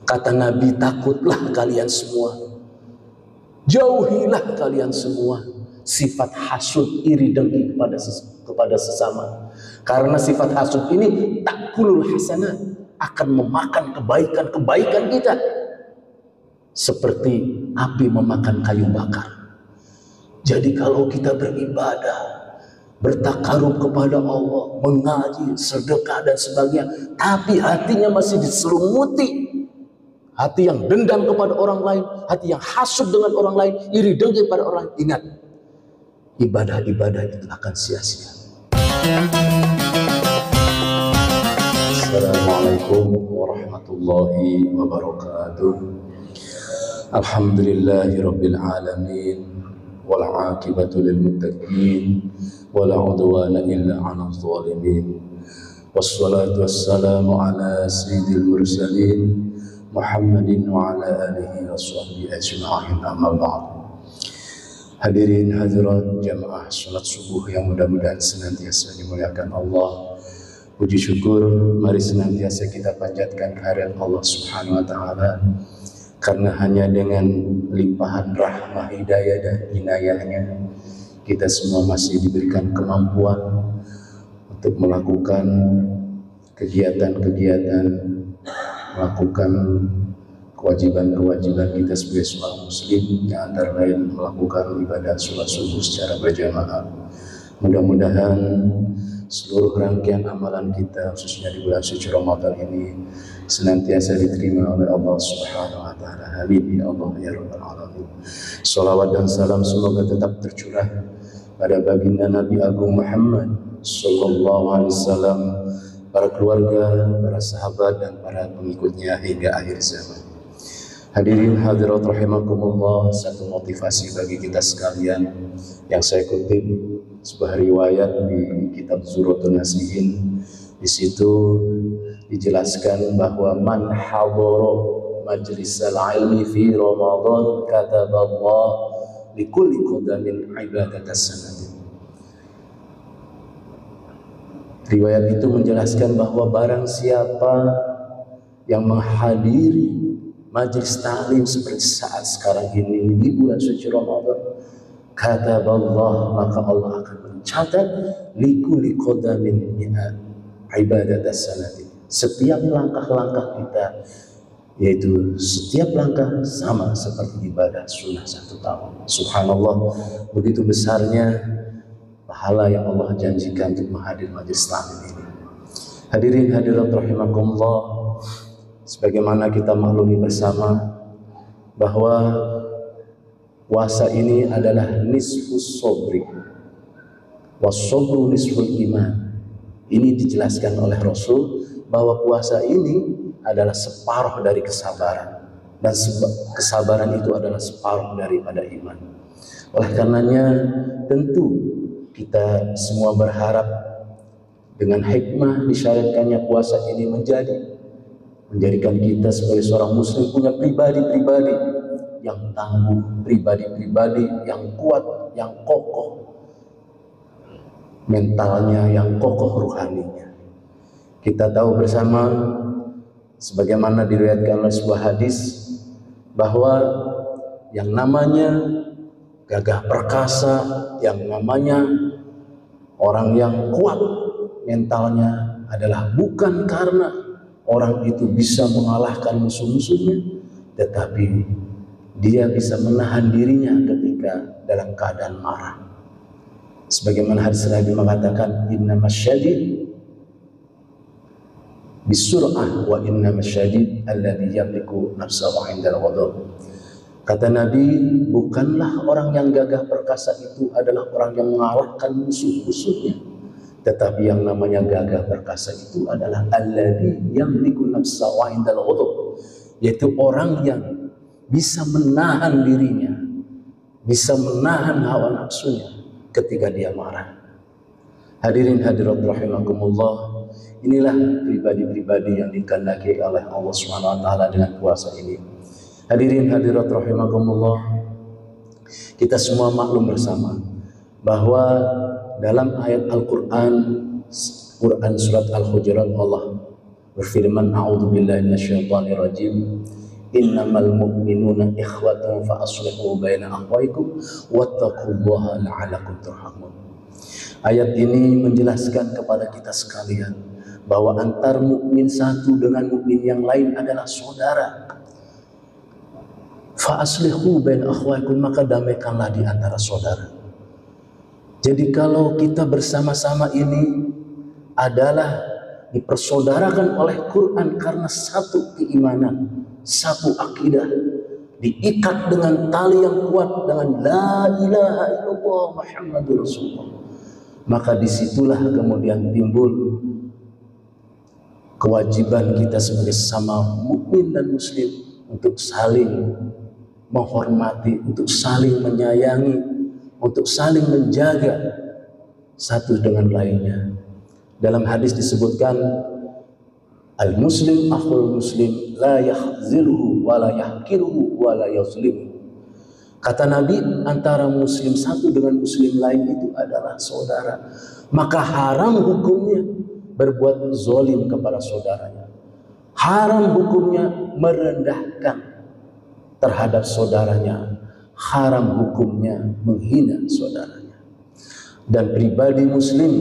Kata Nabi, takutlah kalian semua, jauhilah kalian semua sifat hasud, iri dengki kepada sesama. Karena sifat hasud ini takulul hasanat, akan memakan kebaikan-kebaikan kita seperti api memakan kayu bakar. Jadi kalau kita beribadah, bertakarub kepada Allah, mengaji, sedekah dan sebagainya, tapi hatinya masih diselumuti hati yang dendam kepada orang lain, hati yang hasud dengan orang lain, iri dengki pada orang lain, ingat, ibadah-ibadah itu akan sia-sia. Assalamualaikum warahmatullahi wabarakatuh. Alhamdulillahi rabbil alamin, wal aqibatu lil muttaqin, wala udwana illa 'alal zalimin. Wassalatu wassalamu ala sayyidil mursalin Muhammadin wa ala alihi washabbihi ajma'in, amma ba'd. Hadirin hadirat jamaah salat subuh yang mudah-mudahan senantiasa dimuliakan Allah. Puji syukur mari senantiasa kita panjatkan kehadirat Allah Subhanahu wa taala, karena hanya dengan limpahan rahmah, hidayah dan inayahnya kita semua masih diberikan kemampuan untuk melakukan kegiatan-kegiatan, melakukan kewajiban-kewajiban kita sebagai seorang muslim, yang antara lain melakukan ibadah sholat subuh secara berjamaah. Mudah-mudahan seluruh rangkaian amalan kita khususnya di bulan suci Ramadan ini senantiasa diterima oleh Allah Subhanahu wa taala. Amin ya Allah ya rabbal alamin. Shalawat dan salam semoga tetap tercurah pada baginda Nabi Agung Muhammad sallallahu alaihi wasallam, para keluarga, para sahabat dan para pengikutnya hingga akhir zaman. Hadirin hadirat rahimakumullah, satu motivasi bagi kita sekalian yang saya kutip sebuah riwayat di kitab Zuratun Nasihin. Di situ dijelaskan bahwa man hadara majlisal ilmi fi Ramadan kataballah likulli qadamin ibadatas sanad. Riwayat itu menjelaskan bahwa barang siapa yang menghadiri majelis ta'lim seperti saat sekarang ini di bulan suci Ramadan, kataballah, maka Allah akan mencatat likulli qadamin ibadatas sanad. Setiap langkah-langkah kita, yaitu setiap langkah sama seperti ibadah sunnah 1 tahun. Subhanallah, begitu besarnya pahala yang Allah janjikan untuk menghadiri majelis taklim ini. Hadirin hadirat rahimakumullah, sebagaimana kita maklumi bersama bahwa puasa ini adalah nisfus sabri was-sabru nisful iman. Ini dijelaskan oleh Rasul bahwa puasa ini adalah separuh dari kesabaran, dan kesabaran itu adalah separuh daripada iman. Oleh karenanya tentu kita semua berharap dengan hikmah disyariatkannya puasa ini menjadikan kita sebagai seorang muslim punya pribadi-pribadi yang tangguh, pribadi-pribadi yang kuat, yang kokoh mentalnya, yang kokoh ruhaninya. Kita tahu bersama sebagaimana diriwayatkan oleh sebuah hadis bahwa yang namanya gagah perkasa, yang namanya orang yang kuat mentalnya adalah bukan karena orang itu bisa mengalahkan musuh-musuhnya, tetapi dia bisa menahan dirinya ketika dalam keadaan marah. Sebagaimana hadis Nabi mengatakan, innamas syadid bisur'ah wa innamas syadid alladhi yamliku nafsahu 'indal ghadab. Kata Nabi, bukanlah orang yang gagah perkasa itu adalah orang yang mengalahkan musuh-musuhnya, tetapi yang namanya gagah perkasa itu adalah alladzi yamliku nafsahu 'indal ghadab, yaitu orang yang bisa menahan dirinya, bisa menahan hawa nafsunya ketika dia marah. Hadirin hadirat rahimakumullah, inilah pribadi-pribadi yang dikehendaki oleh Allah Subhanahu wa taala dengan puasa ini. Hadirin hadirat rahimakumullah, kita semua maklum bersama bahwa dalam ayat Al-Quran, Quran surat Al-Hujurat, Allah berfirman, a'udzubillahi minasyaitonirrajim, Innamal mu'minuna ikhwatun fa aslihu baina akhwaykum wattaqullaha la'allakum turhamun. Ayat ini menjelaskan kepada kita sekalian bahwa antar mukmin satu dengan mukmin yang lain adalah saudara. Fa aslihu baina akhwaykum, maka damaikanlah di antara saudara. Jadi kalau kita bersama-sama ini adalah dipersaudarakan oleh Quran karena satu keimanan, satu akidah, diikat dengan tali yang kuat dengan la ilaha illallah Muhammadur Rasulullah. Maka disitulah kemudian timbul kewajiban kita sebagai sesama mukmin dan muslim untuk saling menghormati, untuk saling menyayangi, untuk saling menjaga satu dengan lainnya. Dalam hadis disebutkan al-muslim akhul muslim la yakhziluhu wa la yahkiruhu wa la yuzlimu. Kata Nabi, antara muslim satu dengan muslim lain itu adalah saudara. Maka haram hukumnya berbuat zalim kepada saudaranya. Haram hukumnya merendahkan terhadap saudaranya. Haram hukumnya menghina saudaranya. Dan pribadi muslim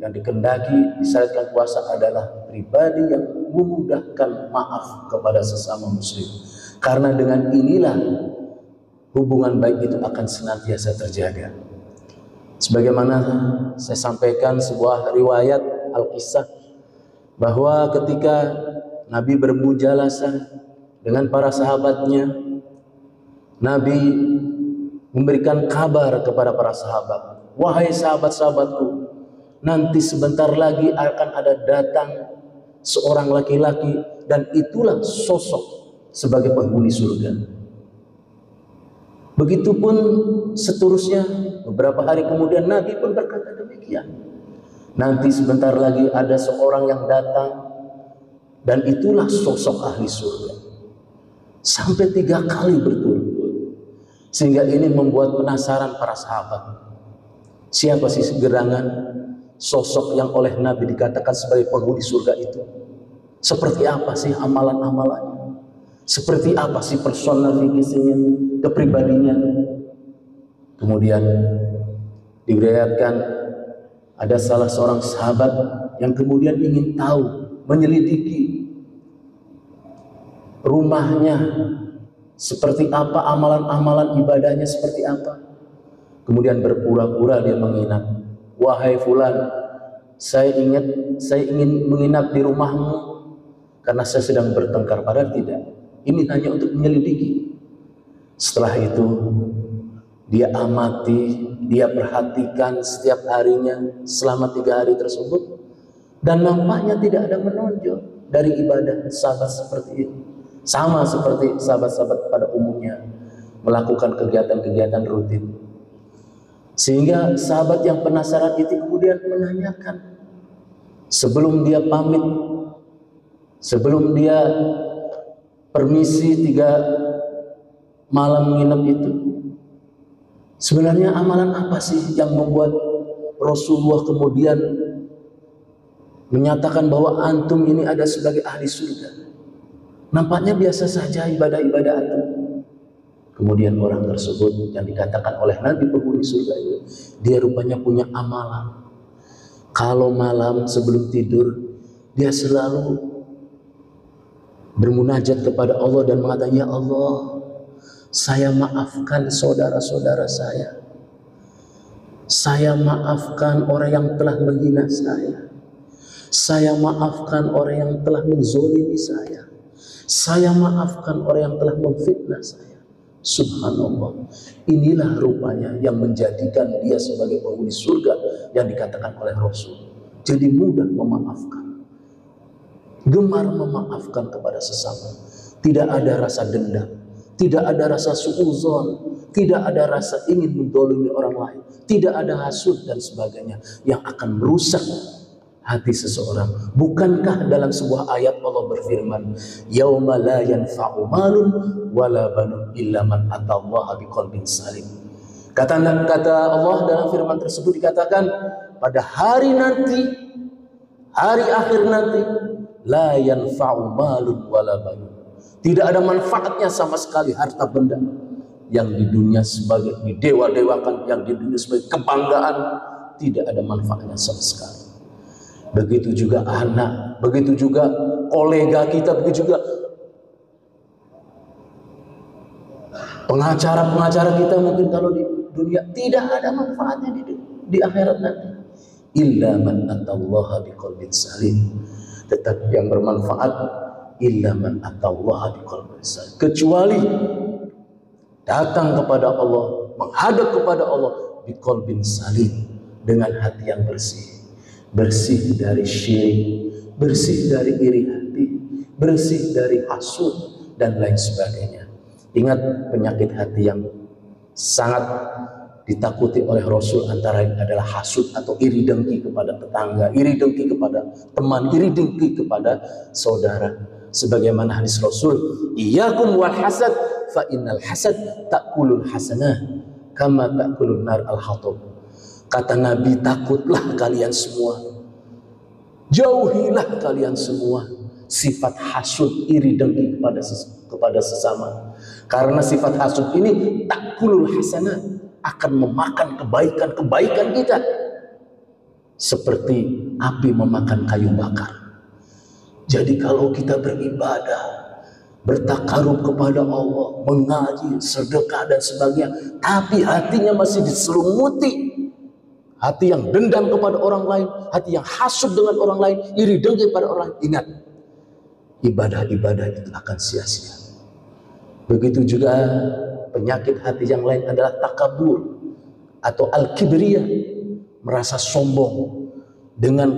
yang dikendaki di saat bulan puasa adalah pribadi yang memudahkan maaf kepada sesama muslim. Karena dengan inilah hubungan baik itu akan senantiasa terjaga. Sebagaimana saya sampaikan sebuah riwayat Al-Qisah bahwa ketika Nabi bermujalasah dengan para sahabatnya, Nabi memberikan kabar kepada para sahabat, wahai sahabat-sahabatku, nanti sebentar lagi akan ada datang seorang laki-laki dan itulah sosok sebagai penghuni surga. Begitupun seterusnya, beberapa hari kemudian Nabi pun berkata demikian. Nanti sebentar lagi ada seorang yang datang dan itulah sosok ahli surga. Sampai 3 kali berturut-turut. Sehingga ini membuat penasaran para sahabat. Siapa sih gerangan sosok yang oleh Nabi dikatakan sebagai penghuni surga itu? Seperti apa sih amalan-amalannya? Seperti apa sih personifikasinya, kepribadinya? Kemudian diriwayatkan ada salah seorang sahabat yang kemudian ingin tahu, menyelidiki rumahnya seperti apa, amalan-amalan ibadahnya seperti apa. Kemudian berpura-pura dia menginap. Wahai fulan, saya ingin menginap di rumahmu karena saya sedang bertengkar. Padahal tidak. Ini hanya untuk menyelidiki. Setelah itu dia amati, dia perhatikan setiap harinya selama 3 hari tersebut, dan nampaknya tidak ada menonjol dari ibadah sahabat seperti itu. Sama seperti sahabat-sahabat pada umumnya melakukan kegiatan-kegiatan rutin. Sehingga sahabat yang penasaran itu kemudian menanyakan, sebelum dia pamit, sebelum dia permisi 3 malam nginep itu, sebenarnya amalan apa sih yang membuat Rasulullah kemudian menyatakan bahwa antum ini ada sebagai ahli surga? Nampaknya biasa saja ibadah-ibadah antum. Kemudian orang tersebut yang dikatakan oleh Nabi penghuni surga itu, dia rupanya punya amalan. Kalau malam sebelum tidur, dia selalu bermunajat kepada Allah dan mengatakan, ya Allah, saya maafkan saudara-saudara saya. Saya maafkan orang yang telah menghina saya. Saya maafkan orang yang telah menzolimi saya. Saya maafkan orang yang telah memfitnah saya. Subhanallah. Inilah rupanya yang menjadikan dia sebagai penghuni surga yang dikatakan oleh Rasul. Jadi mudah memaafkan. Gemar memaafkan kepada sesama. Tidak ada rasa dendam, tidak ada rasa suudzon, tidak ada rasa ingin mendolimi orang lain, tidak ada hasud dan sebagainya yang akan merusak hati seseorang. Bukankah dalam sebuah ayat Allah berfirman, yauma la yanfa'u malun wala banun illa man atallaha biqalbin salim. Kata Allah dalam firman tersebut dikatakan, pada hari nanti, hari akhir nanti, la yanfa'u malun wala banun, Tidak ada manfaatnya sama sekali harta benda yang di dunia sebagai didewa-dewakan, yang di dunia sebagai kebanggaan, tidak ada manfaatnya sama sekali. Begitu juga anak, begitu juga kolega kita, begitu juga pengacara-pengacara kita mungkin kalau di dunia tidak ada manfaatnya di akhirat nanti. Illa man atallaha biqalbin salim. Tetapi yang bermanfaat illa man atallaha biqalbin salim. Kecuali datang kepada Allah, menghadap kepada Allah biqalbin salim, dengan hati yang bersih. Bersih dari syirik, bersih dari iri hati, bersih dari hasud dan lain sebagainya. Ingat, penyakit hati yang sangat ditakuti oleh Rasul antara lain adalah hasud atau iri dengki kepada tetangga, iri dengki kepada teman, iri dengki kepada saudara. Sebagaimana hadis Rasul, iyyakum wal hasad fa innal hasad ta'kulul hasanah kama ta'kulun nar al-hatab. Kata Nabi, takutlah kalian semua, jauhilah kalian semua sifat hasud, iri dengki kepada sesama. Karena sifat hasud ini ta'kulul hasanah, akan memakan kebaikan-kebaikan kita seperti api memakan kayu bakar. Jadi kalau kita beribadah, bertakarub kepada Allah, mengaji, sedekah dan sebagainya, tapi hatinya masih diselumuti hati yang dendam kepada orang lain, hati yang hasud dengan orang lain, iri dengki pada orang lain, ingat, ibadah-ibadah itu akan sia-sia. Begitu juga penyakit hati yang lain adalah takabur atau al-kibriyah, merasa sombong dengan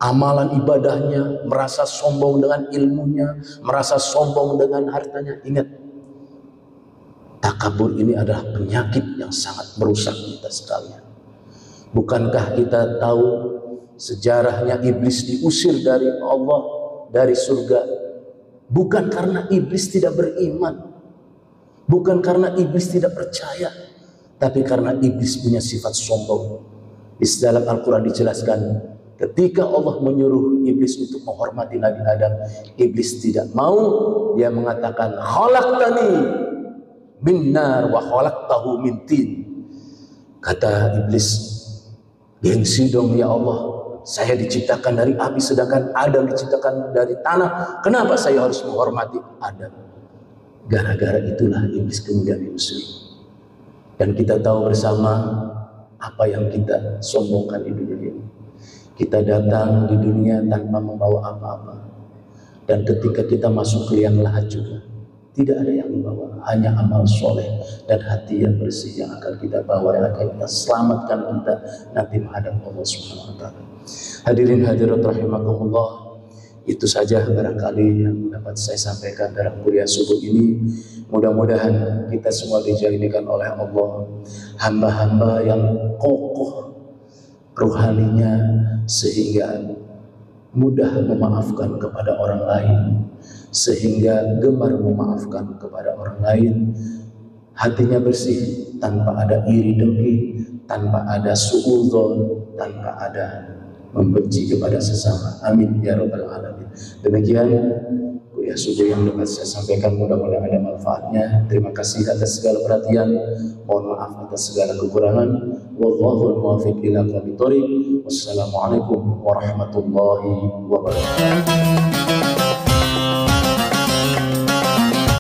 amalan ibadahnya, merasa sombong dengan ilmunya, merasa sombong dengan hartanya. Ingat, takabur ini adalah penyakit yang sangat merusak kita sekalian. Bukankah kita tahu sejarahnya iblis diusir dari Allah, dari surga, bukan karena iblis tidak beriman, bukan karena iblis tidak percaya, tapi karena iblis punya sifat sombong. Di dalam Al-Quran dijelaskan, ketika Allah menyuruh iblis untuk menghormati Nabi Adam, iblis tidak mau. Dia mengatakan, khalaqtani min nar wa khalaqtahu min tin. Kata iblis, gengsi dong ya Allah, saya diciptakan dari api sedangkan Adam diciptakan dari tanah. Kenapa saya harus menghormati Adam? Gara-gara itulah iblis kemudian diusir. Dan kita tahu bersama apa yang kita sombongkan di dunia ini. Kita datang di dunia tanpa membawa apa-apa, dan ketika kita masuk ke liang lahat juga tidak ada yang dibawa, hanya amal soleh dan hati yang bersih yang akan kita bawa, yang akan kita selamatkan kita nanti menghadap Allah Subhanahu wa Ta'ala. Hadirin hadirat rahimakumullah, itu saja barangkali yang dapat saya sampaikan dalam kuliah subuh ini. Mudah-mudahan kita semua dijadikan oleh Allah hamba-hamba yang kokoh ruhaninya, sehingga mudah memaafkan kepada orang lain, sehingga gemar memaafkan kepada orang lain, hatinya bersih tanpa ada iri dengki, tanpa ada suudzon, tanpa ada membenci kepada sesama. Amin ya rabbal alamin. Demikian kuliah subuh yang dapat saya sampaikan, mudah-mudahan ada manfaatnya. Terima kasih atas segala perhatian, mohon maaf atas segala kekurangan. Wallahul muwaffiq ila aqwamit thoriq. Wassalamualaikum warahmatullahi wabarakatuh.